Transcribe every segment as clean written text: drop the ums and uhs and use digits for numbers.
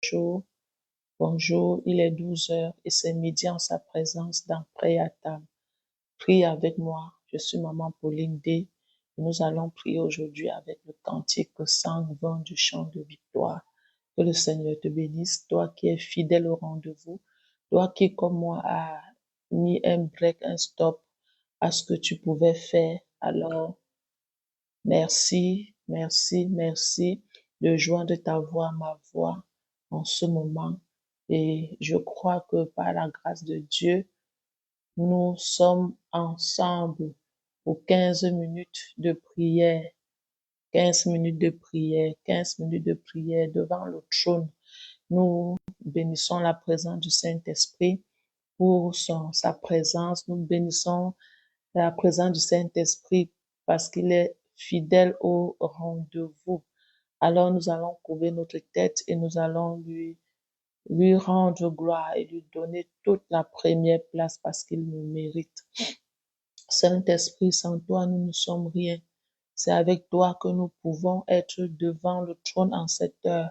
Bonjour, bonjour, il est 12 heures et c'est midi en sa présence dans Prière à table. Prie avec moi, je suis Maman Pauline D. Et nous allons prier aujourd'hui avec le cantique 120 du chant de victoire. Que le Seigneur te bénisse, toi qui es fidèle au rendez-vous, toi qui, comme moi, a mis un break, un stop à ce que tu pouvais faire. Alors, merci, merci, merci de joindre ta voix à ma voix en ce moment. Et je crois que par la grâce de Dieu, nous sommes ensemble pour 15 minutes de prière, 15 minutes de prière, 15 minutes de prière devant le trône. Nous bénissons la présence du Saint-Esprit pour sa présence. Nous bénissons la présence du Saint-Esprit parce qu'il est fidèle au rendez-vous. Alors nous allons courber notre tête et nous allons lui rendre gloire et lui donner toute la première place parce qu'il nous mérite. Saint-Esprit, sans toi, nous ne sommes rien. C'est avec toi que nous pouvons être devant le trône en cette heure.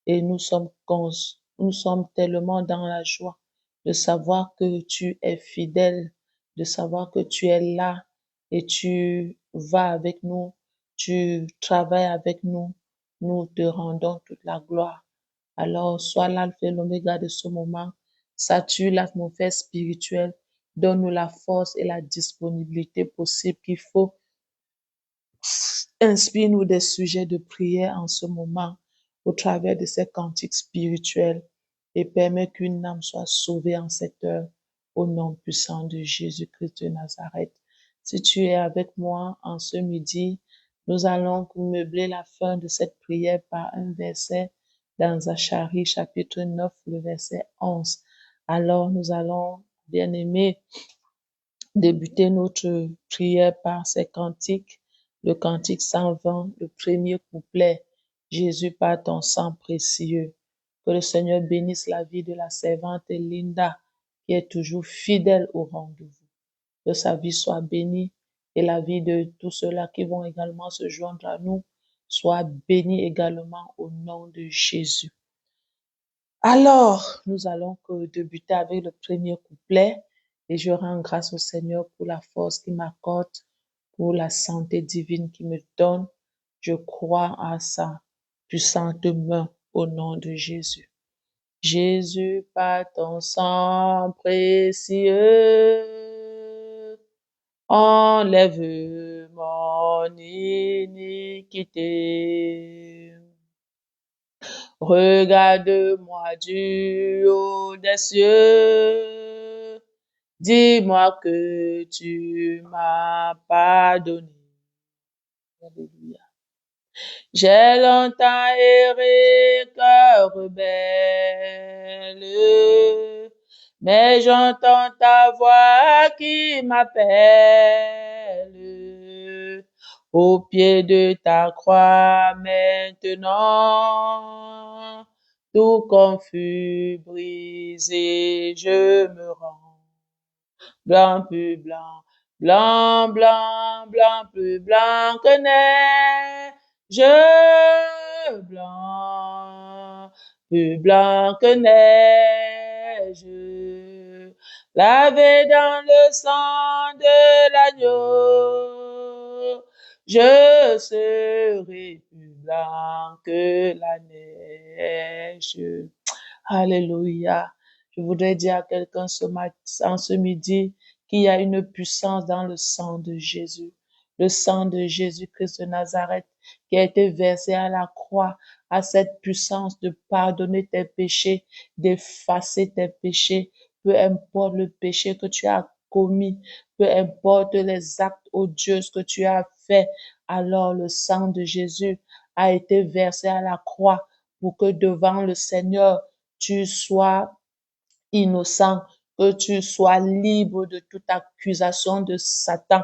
Et nous sommes tellement dans la joie de savoir que tu es fidèle, de savoir que tu es là et tu vas avec nous, tu travailles avec nous. Nous te rendons toute la gloire. Alors, sois l'alpha et l'oméga de ce moment. Sature l'atmosphère spirituelle. Donne-nous la force et la disponibilité possible qu'il faut. Inspire-nous des sujets de prière en ce moment au travers de ces cantiques spirituels et permets qu'une âme soit sauvée en cette heure au nom puissant de Jésus-Christ de Nazareth. Si tu es avec moi en ce midi, nous allons meubler la fin de cette prière par un verset dans Zacharie chapitre 9, le verset 11. Alors nous allons, bien aimés, débuter notre prière par ces cantiques. Le cantique 120, le premier couplet, Jésus par ton sang précieux. Que le Seigneur bénisse la vie de la servante Linda, qui est toujours fidèle au rendez-vous. Que sa vie soit bénie et la vie de tous ceux-là qui vont également se joindre à nous soit bénie également au nom de Jésus. Alors, nous allons débuter avec le premier couplet et je rends grâce au Seigneur pour la force qu'il m'accorde, pour la santé divine qu'il me donne. Je crois à sa puissante main au nom de Jésus. Jésus, par ton sang précieux, enlève mon iniquité. Regarde-moi du haut des cieux, dis-moi que tu m'as pardonné. Alléluia. J'ai longtemps erré, cœur rebelle, mais j'entends ta voix qui m'appelle. Au pied de ta croix maintenant, tout confus, brisé, je me rends. Blanc, plus blanc, blanc, blanc, blanc, plus blanc que neige, blanc, plus blanc que neige, lavé dans le sang de l'agneau, je serai plus blanc que la neige. Alléluia. Je voudrais dire à quelqu'un en ce midi qu'il y a une puissance dans le sang de Jésus. Le sang de Jésus-Christ de Nazareth qui a été versé à la croix a cette puissance de pardonner tes péchés, d'effacer tes péchés, peu importe le péché que tu as commis, peu importe les actes odieux que tu as fait, alors le sang de Jésus a été versé à la croix pour que devant le Seigneur, tu sois innocent, que tu sois libre de toute accusation de Satan.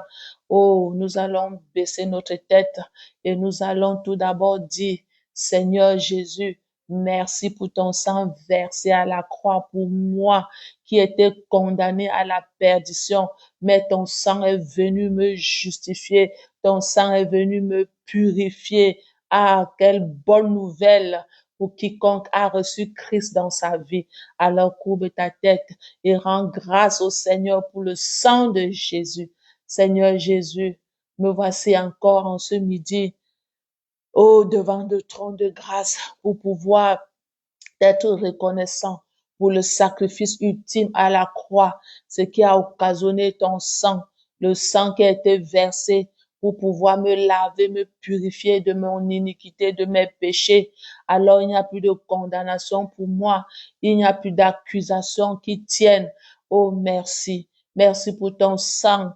Oh, nous allons baisser notre tête et nous allons tout d'abord dire, Seigneur Jésus, merci pour ton sang versé à la croix pour moi qui étais condamné à la perdition, mais ton sang est venu me justifier, ton sang est venu me purifier. Ah, quelle bonne nouvelle! pour quiconque a reçu Christ dans sa vie. Alors courbe ta tête et rends grâce au Seigneur pour le sang de Jésus. Seigneur Jésus, me voici encore en ce midi, devant le trône de grâce pour pouvoir d'être reconnaissant pour le sacrifice ultime à la croix, ce qui a occasionné ton sang, le sang qui a été versé pour pouvoir me laver, me purifier de mon iniquité, de mes péchés. Alors il n'y a plus de condamnation pour moi, il n'y a plus d'accusation qui tienne. Oh, merci. Merci pour ton sang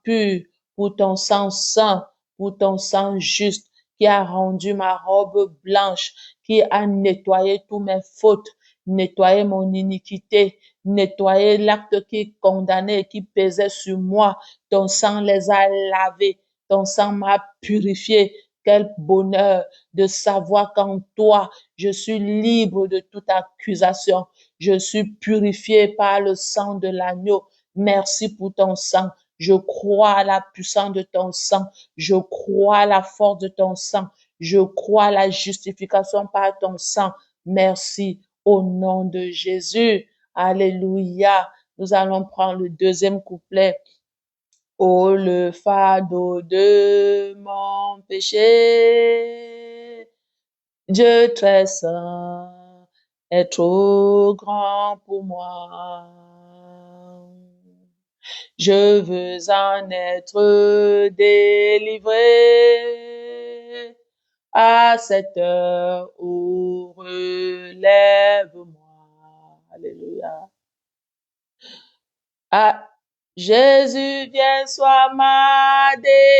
pur, pour ton sang saint, pour ton sang juste qui a rendu ma robe blanche, qui a nettoyé tous mes fautes, nettoyé mon iniquité, nettoyé l'acte qui condamnait, qui pesait sur moi. Ton sang les a lavés, ton sang m'a purifié. Quel bonheur de savoir qu'en toi, je suis libre de toute accusation. Je suis purifié par le sang de l'agneau. Merci pour ton sang. Je crois à la puissance de ton sang. Je crois à la force de ton sang. Je crois à la justification par ton sang. Merci au nom de Jésus. Alléluia. Nous allons prendre le deuxième couplet. Oh, le fardeau de mon péché, Dieu très saint est trop grand pour moi. Je veux en être délivré à cette heure, oh, relève-moi. Alléluia. Ah, Jésus, viens, sois ma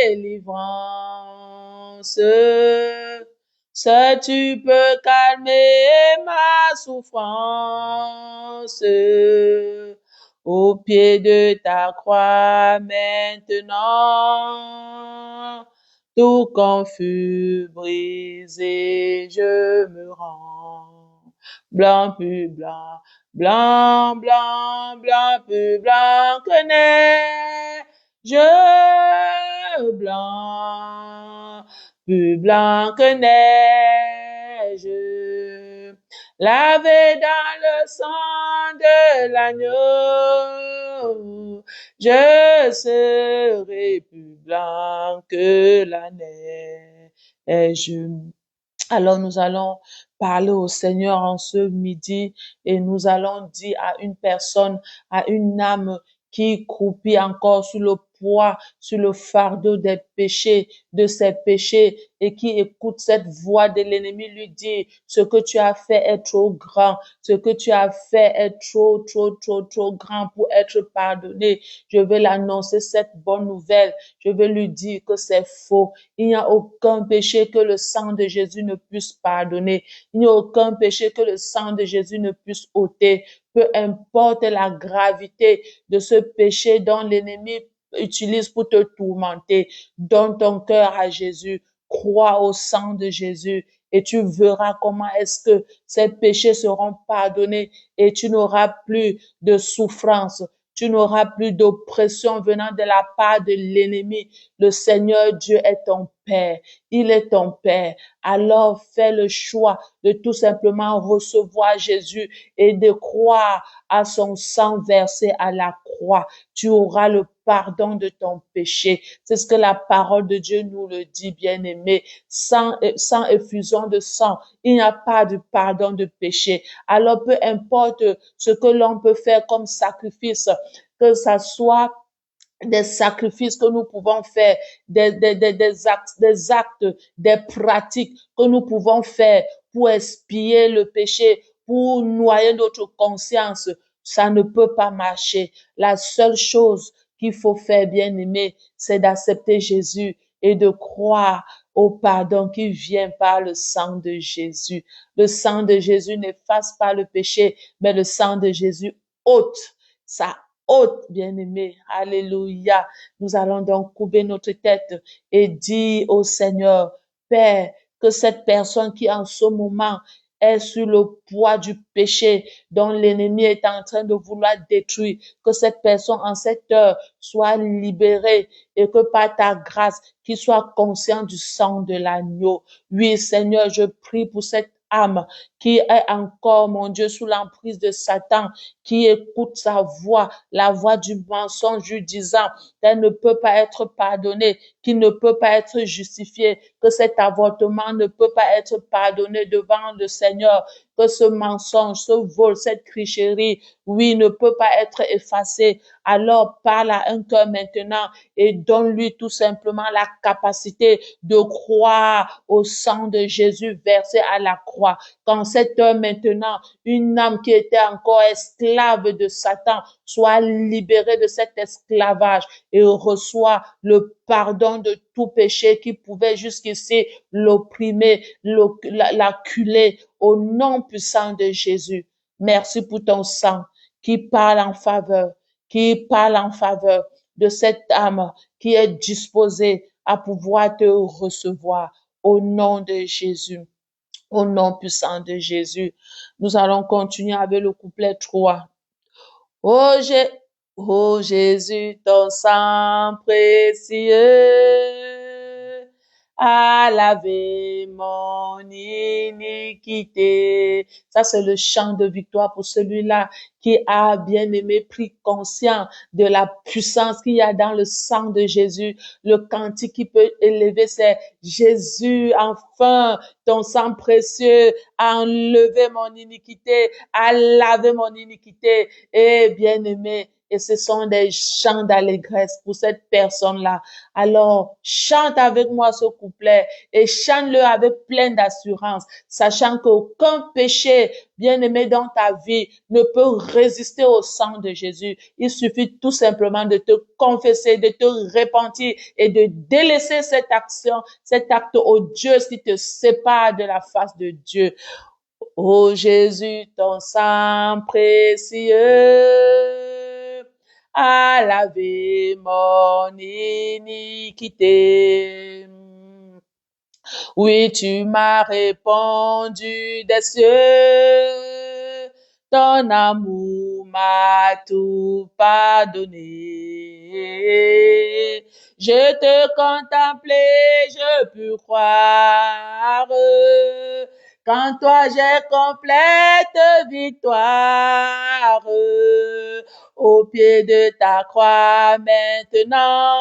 délivrance. Seul tu peux calmer ma souffrance. Au pied de ta croix maintenant, tout confus, brisé, je me rends. Blanc, plus blanc, blanc, blanc, blanc, plus blanc que neige, blanc, plus blanc que neige, lavé dans le sang de l'agneau, je serai plus blanc que la neige. Alors nous allons parler au Seigneur en ce midi et nous allons dire à une personne, à une âme qui croupit encore sous le poids, sur le fardeau des péchés, de ses péchés et qui écoute cette voix de l'ennemi lui dire, ce que tu as fait est trop grand, ce que tu as fait est trop, trop, trop, trop grand pour être pardonné. Je vais l'annoncer cette bonne nouvelle. Je vais lui dire que c'est faux. Il n'y a aucun péché que le sang de Jésus ne puisse pardonner. Il n'y a aucun péché que le sang de Jésus ne puisse ôter. Peu importe la gravité de ce péché dont l'ennemi utilise pour te tourmenter, donne ton cœur à Jésus, crois au sang de Jésus et tu verras comment est-ce que ces péchés seront pardonnés et tu n'auras plus de souffrance. Tu n'auras plus d'oppression venant de la part de l'ennemi. Le Seigneur Dieu est ton Père. Il est ton Père. Alors fais le choix de tout simplement recevoir Jésus et de croire à son sang versé à la croix. Tu auras le pardon de ton péché. C'est ce que la parole de Dieu nous le dit, bien-aimé. Sans effusion de sang, il n'y a pas de pardon de péché. Alors peu importe ce que l'on peut faire comme sacrifice, que ça soit des sacrifices que nous pouvons faire, des actes, des pratiques que nous pouvons faire pour expier le péché, pour noyer notre conscience, ça ne peut pas marcher. La seule chose qu'il faut faire, bien aimé, c'est d'accepter Jésus et de croire au pardon qui vient par le sang de Jésus. Le sang de Jésus n'efface pas le péché, mais le sang de Jésus ôte. Ça ôte, bien-aimé. Alléluia. Nous allons donc courber notre tête et dire au Seigneur, Père, que cette personne qui en ce moment est sur le poids du péché dont l'ennemi est en train de vouloir détruire, que cette personne en cette heure soit libérée et que par ta grâce, qu'il soit conscient du sang de l'agneau. Oui, Seigneur, je prie pour cette âme qui est encore, mon Dieu, sous l'emprise de Satan, qui écoute sa voix, la voix du mensonge lui disant qu'elle ne peut pas être pardonnée, qu'il ne peut pas être justifié, que cet avortement ne peut pas être pardonné devant le Seigneur, que ce mensonge, ce vol, cette tricherie, oui, ne peut pas être effacé. Alors parle à un cœur maintenant et donne-lui tout simplement la capacité de croire au sang de Jésus versé à la croix. Qu'en cette heure maintenant, une âme qui était encore esclave de Satan soit libérée de cet esclavage et reçoit le pardon de tout péché qui pouvait jusqu'ici l'opprimer, l'acculer au nom puissant de Jésus. Merci pour ton sang qui parle en faveur, de cette âme qui est disposée à pouvoir te recevoir au nom de Jésus. Au nom puissant de Jésus. Nous allons continuer avec le couplet 3. Oh, oh Jésus, ton sang précieux a lavé mon iniquité. Ça, c'est le chant de victoire pour celui-là qui a bien aimé, pris conscience de la puissance qu'il y a dans le sang de Jésus. Le cantique qui peut élever, c'est Jésus, enfin, ton sang précieux a enlevé mon iniquité, a lavé mon iniquité. Et bien aimé, et ce sont des chants d'allégresse pour cette personne-là. Alors, chante avec moi ce couplet et chante-le avec plein d'assurance, sachant qu'aucun péché, bien-aimé, dans ta vie ne peut résister au sang de Jésus. Il suffit tout simplement de te confesser, de te repentir et de délaisser cette action, cet acte odieux qui te sépare de la face de Dieu. Ô Jésus, ton sang précieux a lavé mon iniquité. Oui, tu m'as répondu des cieux, ton amour m'a tout pardonné. Je te contemplais, je pus croire qu'en toi j'ai complète victoire. Au pied de ta croix maintenant,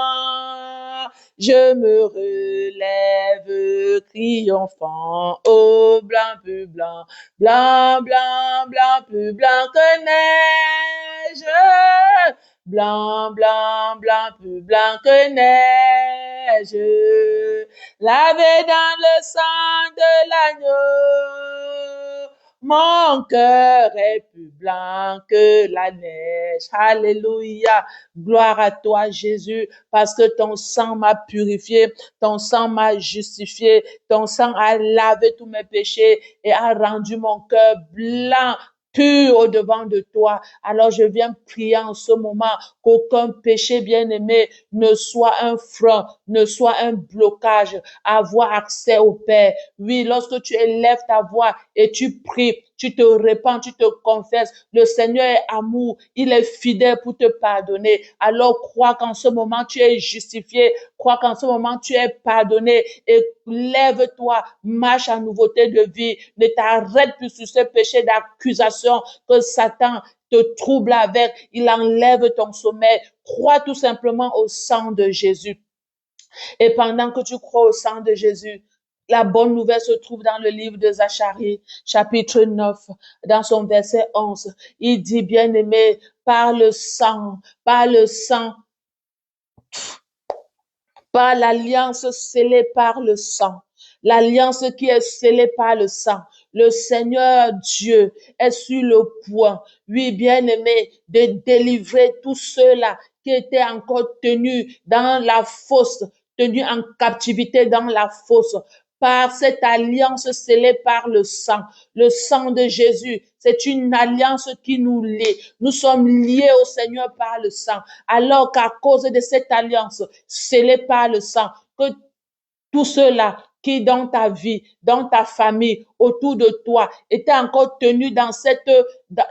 je me relève triomphant. Oh, blanc, plus blanc, blanc, blanc, blanc, plus blanc que neige. Blanc, blanc, blanc, plus blanc que neige. Lavé dans le sang de l'agneau, mon cœur est plus blanc que la neige. Alléluia. Gloire à toi, Jésus, parce que ton sang m'a purifié, ton sang m'a justifié, ton sang a lavé tous mes péchés et a rendu mon cœur blanc, pur au devant de toi. Alors je viens prier en ce moment qu'aucun péché bien-aimé ne soit un frein, ne soit un blocage à avoir accès au Père. Oui, lorsque tu élèves ta voix et tu pries, tu te répands, tu te confesses, le Seigneur est amour, il est fidèle pour te pardonner. Alors crois qu'en ce moment tu es justifié, crois qu'en ce moment tu es pardonné et lève-toi, marche en nouveauté de vie, ne t'arrête plus sur ce péché d'accusation que Satan te trouble avec, il enlève ton sommeil. Crois tout simplement au sang de Jésus. Et pendant que tu crois au sang de Jésus, la bonne nouvelle se trouve dans le livre de Zacharie, chapitre 9, dans son verset 11. Il dit, bien-aimé, par le sang, par l'alliance scellée par le sang, l'alliance qui est scellée par le sang. Le Seigneur Dieu est sur le point, oui, bien-aimé, de délivrer tous ceux-là qui étaient encore tenus dans la fosse, tenus en captivité dans la fosse, par cette alliance scellée par le sang de Jésus. C'est une alliance qui nous lie. Nous sommes liés au Seigneur par le sang. Alors qu'à cause de cette alliance scellée par le sang, que tous ceux-là qui dans ta vie, dans ta famille, autour de toi étaient encore tenus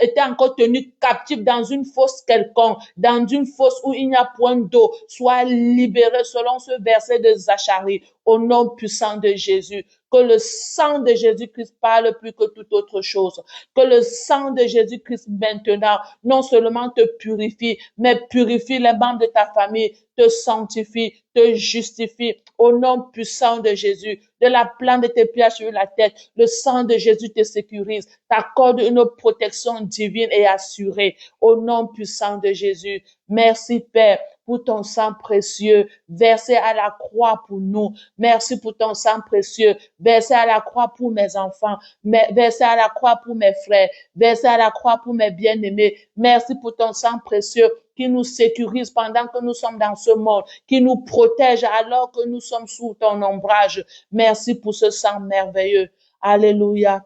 étaient encore tenus captifs dans une fosse quelconque, dans une fosse où il n'y a point d'eau, soient libérés selon ce verset de Zacharie, au nom puissant de Jésus. Que le sang de Jésus-Christ parle plus que toute autre chose. Que le sang de Jésus-Christ maintenant, non seulement te purifie, mais purifie les membres de ta famille, te sanctifie, te justifie. Au nom puissant de Jésus, de la plante de tes pieds sur la tête, le sang de Jésus te sécurise, t'accorde une protection divine et assurée. Au nom puissant de Jésus, merci Père pour ton sang précieux versé à la croix pour nous. Merci pour ton sang précieux versé à la croix pour mes enfants, versé à la croix pour mes frères, versé à la croix pour mes bien-aimés. Merci pour ton sang précieux qui nous sécurise pendant que nous sommes dans ce monde, qui nous protège alors que nous sommes sous ton ombrage. Merci pour ce sang merveilleux. Alléluia.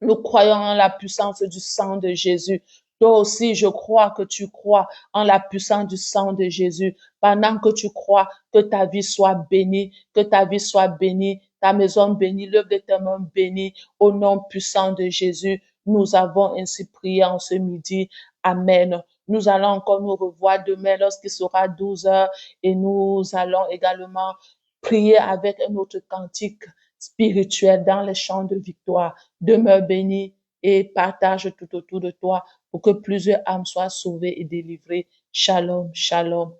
Nous croyons en la puissance du sang de Jésus. Toi aussi, je crois que tu crois en la puissance du sang de Jésus. Pendant que tu crois, que ta vie soit bénie, que ta vie soit bénie, ta maison bénie, l'œuvre de tes mains bénie, au nom puissant de Jésus. Nous avons ainsi prié en ce midi. Amen. Nous allons encore nous revoir demain lorsqu'il sera 12 heures et nous allons également prier avec un autre cantique spirituel dans les chants de victoire. Demeure béni et partage tout autour de toi pour que plusieurs âmes soient sauvées et délivrées. Shalom, shalom.